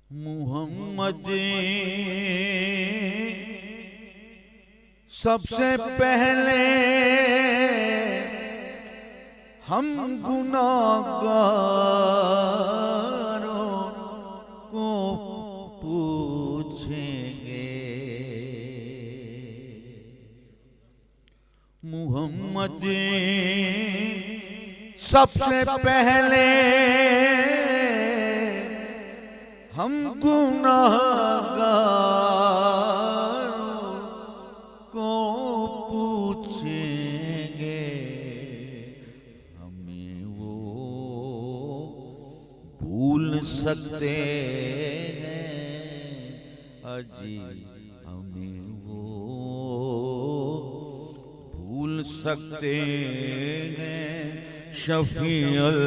मुहम्मद सबसे पहले हम गुनाहगारों को पूछेंगे। मुहम्मद सबसे पहले हम गुनाहगारों को पूछेंगे। हमें वो भूल सकते हैं अजी, हमें वो भूल सकते हैं शफीअल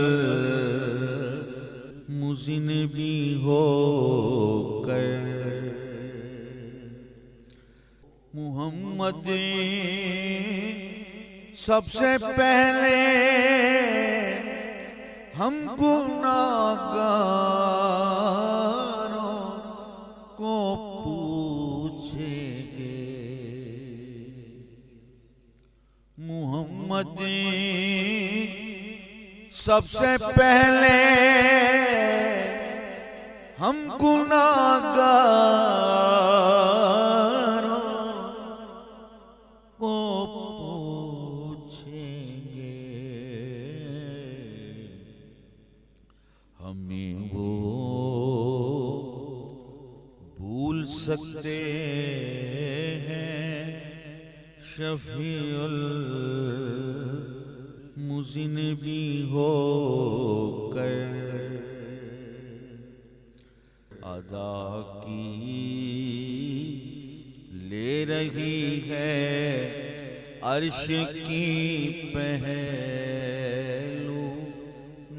मुज़निबी होकर। मुहम्मद सबसे पहले हम गुनाहगारों को पूछेंगे। मुहम्मद सबसे पहले हम गुनाहगारों को पूछेंगे। हमें वो भूल सकते हैं शफीउल मुज़निबी होकर। अदा की ले रही है अर्श की पहलू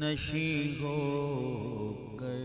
नशी होकर।